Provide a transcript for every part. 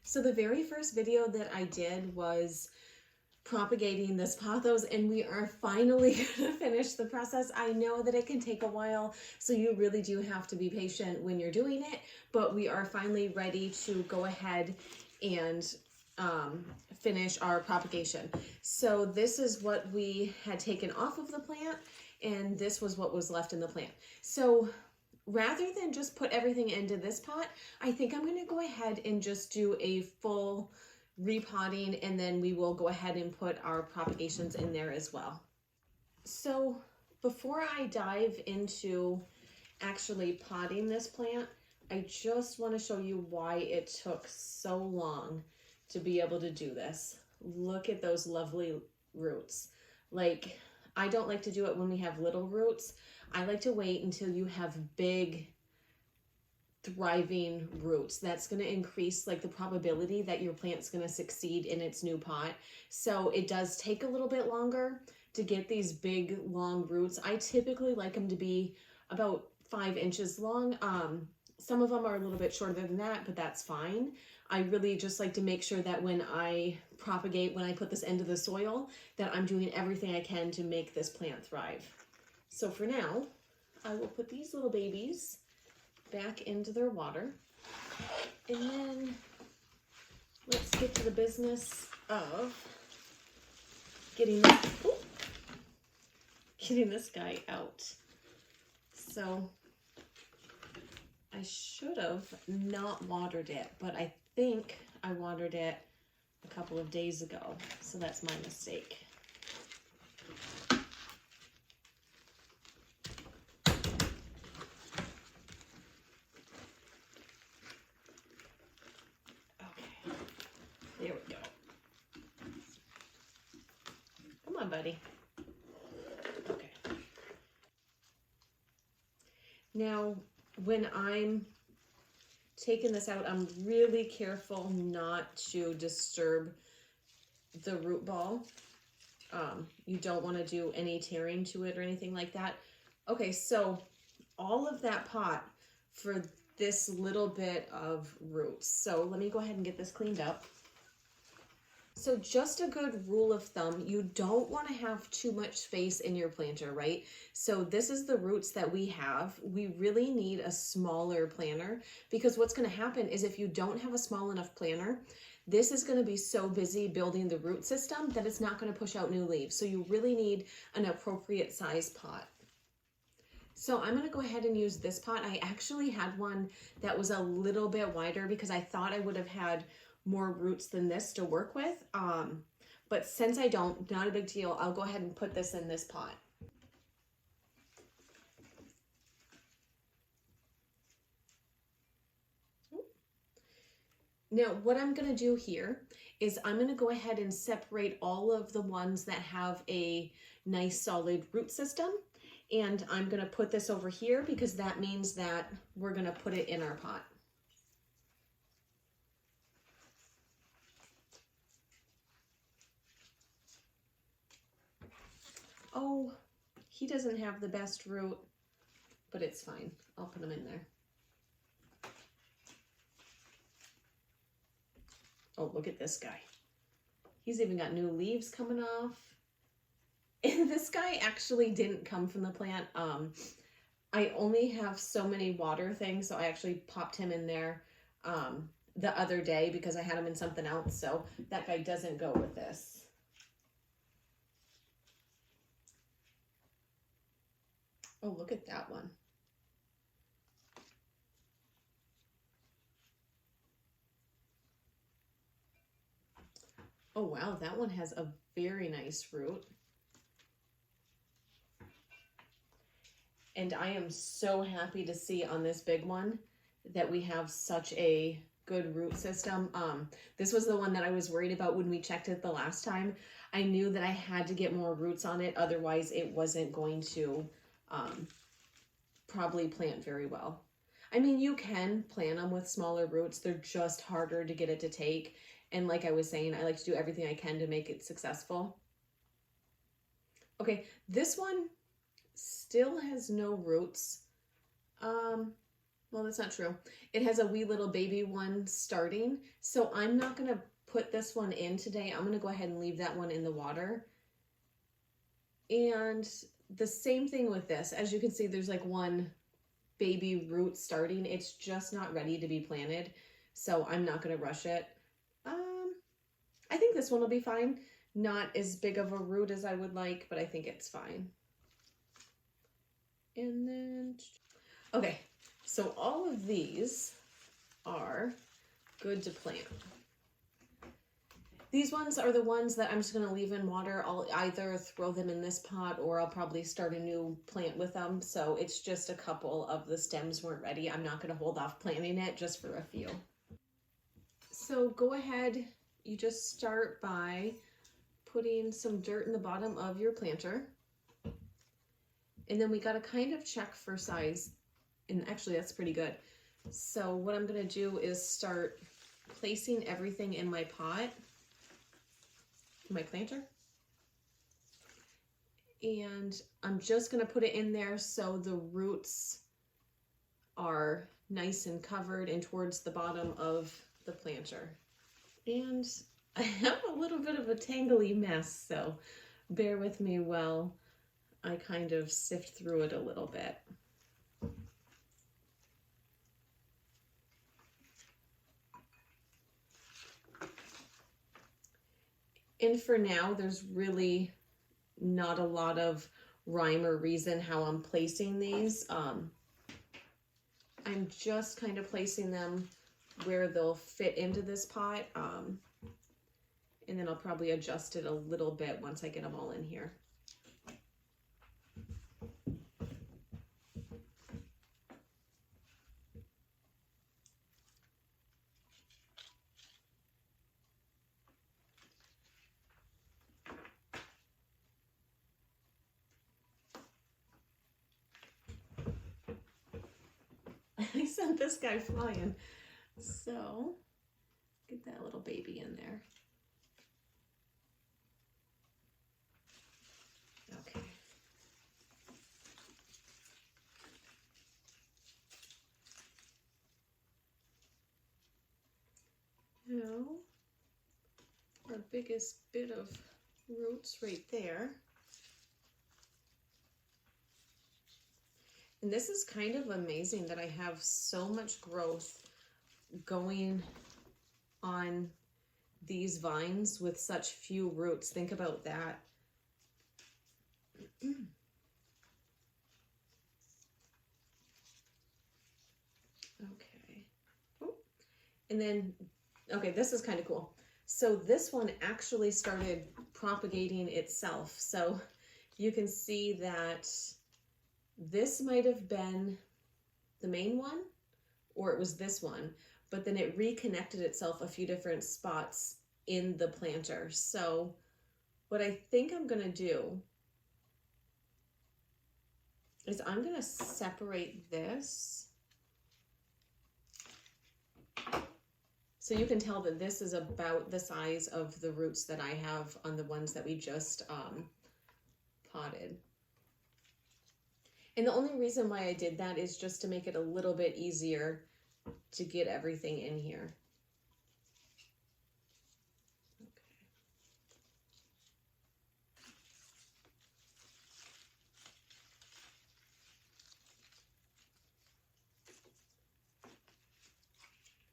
So the very first video that I did was propagating this pothos, and we are finally going to finish the process. I know that it can take a while, so you really do have to be patient when you're doing it, but we are finally ready to go ahead and finish our propagation. So this is what we had taken off of the plant, and this was what was left in the plant. So rather than just put everything into this pot, I think I'm going to go ahead and just do a full repotting, and then we will go ahead and put our propagations in there as well. So before I dive into actually potting this plant, I just want to show you why it took so long to be able to do this. Look at those lovely roots. Like, I don't like to do it when we have little roots. I like to wait until you have big, thriving roots. That's going to increase like the probability that your plant's going to succeed in its new pot. So it does take a little bit longer to get these big, long roots. I typically like them to be about 5 inches long. Some of them are a little bit shorter than that, but that's fine. I really just like to make sure that when I propagate, when I put this into the soil, that I'm doing everything I can to make this plant thrive. So for now, I will put these little babies back into their water, and then let's get to the business of getting this guy out. So I should have not watered it, but I think I watered it a couple of days ago, so that's my mistake. There we go. Come on, buddy. Okay. Now, when I'm taking this out, I'm really careful not to disturb the root ball. You don't want to do any tearing to it or anything like that. Okay, so all of that pot for this little bit of roots. So let me go ahead and get this cleaned up. So just a good rule of thumb, you don't want to have too much space in your planter, right? So this is the roots that we have. We really need a smaller planter, because what's going to happen is if you don't have a small enough planter, this is going to be so busy building the root system that it's not going to push out new leaves. So you really need an appropriate size pot. So I'm going to go ahead and use this pot. I actually had one that was a little bit wider because I thought I would have had more roots than this to work with. But since I don't, not a big deal, I'll go ahead and put this in this pot. Now, what I'm going to do here is I'm going to go ahead and separate all of the ones that have a nice solid root system. And I'm going to put this over here because that means that we're going to put it in our pot. Oh, he doesn't have the best root, but it's fine. I'll put him in there. Oh, look at this guy. He's even got new leaves coming off. And this guy actually didn't come from the plant. I only have so many water things, so I actually popped him in there the other day because I had him in something else. So that guy doesn't go with this. Oh, look at that one. Oh, wow, that one has a very nice root. And I am so happy to see on this big one that we have such a good root system. This was the one that I was worried about when we checked it the last time. I knew that I had to get more roots on it, otherwise it wasn't going to probably plant very well. I mean, you can plant them with smaller roots, they're just harder to get it to take. And like I was saying, I like to do everything I can to make it successful. Okay, this one still has no roots. well, that's not true. It has a wee little baby one starting. So I'm not going to put this one in today. I'm going to go ahead and leave that one in the water. And the same thing with this. As you can see, there's like one baby root starting. It's just not ready to be planted. So I'm not going to rush it. I think this one will be fine. Not as big of a root as I would like, but I think it's fine. And then, okay, so all of these are good to plant. These ones are the ones that I'm just going to leave in water. I'll either throw them in this pot or I'll probably start a new plant with them. So it's just a couple of the stems weren't ready. I'm not going to hold off planting it just for a few. So go ahead, you just start by putting some dirt in the bottom of your planter. And then we got to kind of check for size. And actually that's pretty good. So what I'm going to do is start placing everything in my pot, my planter. And I'm just going to put it in there so the roots are nice and covered and towards the bottom of the planter. And I have a little bit of a tangly mess, so bear with me while I kind of sift through it a little bit. And for now, there's really not a lot of rhyme or reason how I'm placing these. I'm just kind of placing them where they'll fit into this pot. And then I'll probably adjust it a little bit once I get them all in here. I sent this guy flying. So get that little baby in there. Okay. Now, our biggest bit of roots right there. And this is kind of amazing that I have so much growth going on these vines with such few roots. Think about that. Okay. Oh. And then, okay, this is kind of cool. So this one actually started propagating itself. So you can see that this might have been the main one, or it was this one, but then it reconnected itself a few different spots in the planter. So what I think I'm going to do is I'm going to separate this. So you can tell that this is about the size of the roots that I have on the ones that we just potted. And the only reason why I did that is just to make it a little bit easier to get everything in here. Okay.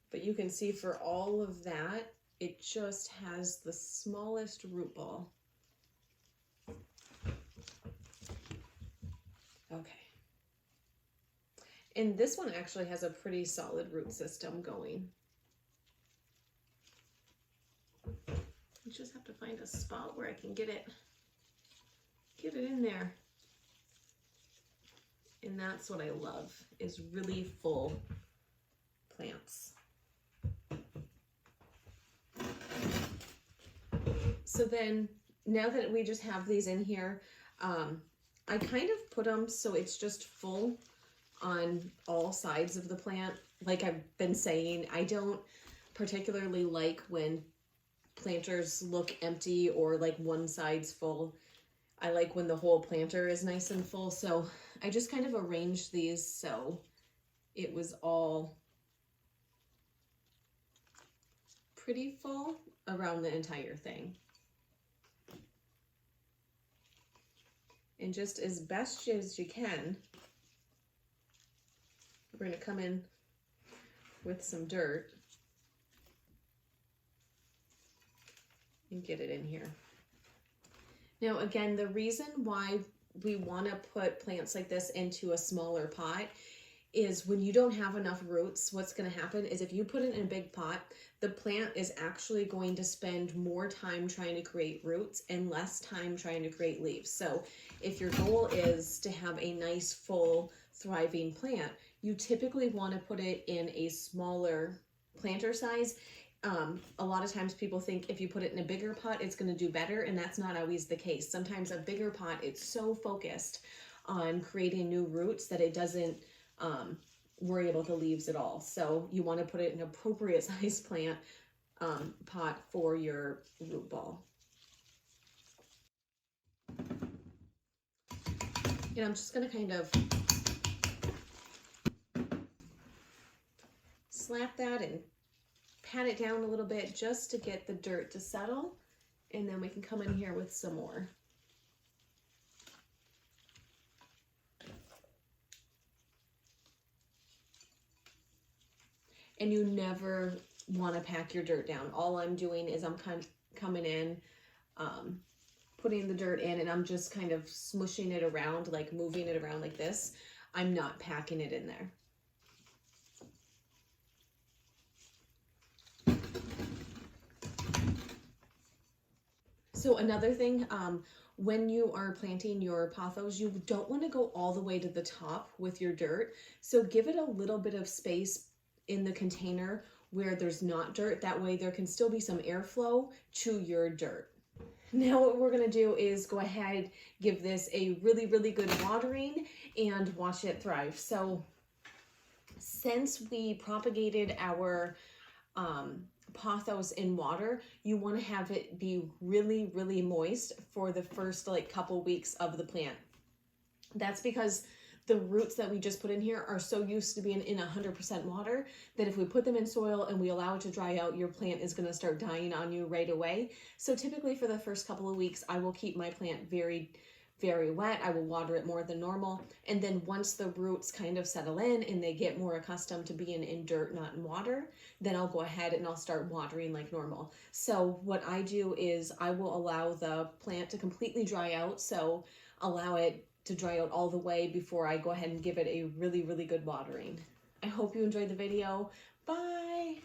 But you can see for all of that, it just has the smallest root ball. Okay. And this one actually has a pretty solid root system going. You just have to find a spot where I can get it in there. And that's what I love, is really full plants. So then, now that we just have these in here, I kind of put them so it's just full on all sides of the plant. Like I've been saying, I don't particularly like when planters look empty or like one side's full. I like when the whole planter is nice and full. So I just kind of arranged these so it was all pretty full around the entire thing. And just as best as you can, we're going to come in with some dirt and get it in here. Now again, the reason why we want to put plants like this into a smaller pot is when you don't have enough roots, what's going to happen is if you put it in a big pot, the plant is actually going to spend more time trying to create roots and less time trying to create leaves. So if your goal is to have a nice, full, thriving plant, you typically want to put it in a smaller planter size. A lot of times people think if you put it in a bigger pot, it's going to do better, and that's not always the case. Sometimes a bigger pot, it's so focused on creating new roots that it doesn't worry about the leaves at all. So you want to put it in an appropriate size plant pot for your root ball. And I'm just going to kind of slap that and pat it down a little bit just to get the dirt to settle, and then we can come in here with some more. And you never want to pack your dirt down. All I'm doing is I'm coming in, putting the dirt in, and I'm just kind of smushing it around, like moving it around like this. I'm not packing it in there. So another thing, when you are planting your pothos, you don't want to go all the way to the top with your dirt. So give it a little bit of space in the container where there's not dirt. That way there can still be some airflow to your dirt. Now what we're going to do is go ahead, give this a really, really good watering and watch it thrive. So since we propagated our pothos in water, you want to have it be really, really moist for the first couple weeks of the plant. That's because the roots that we just put in here are so used to being in 100% water that if we put them in soil and we allow it to dry out, your plant is going to start dying on you right away. So typically for the first couple of weeks, I will keep my plant very, very wet. I will water it more than normal. And then once the roots kind of settle in and they get more accustomed to being in dirt, not in water, then I'll go ahead and I'll start watering like normal. So what I do is I will allow the plant to completely dry out. So allow it to dry out all the way before I go ahead and give it a really, really good watering. I hope you enjoyed the video. Bye!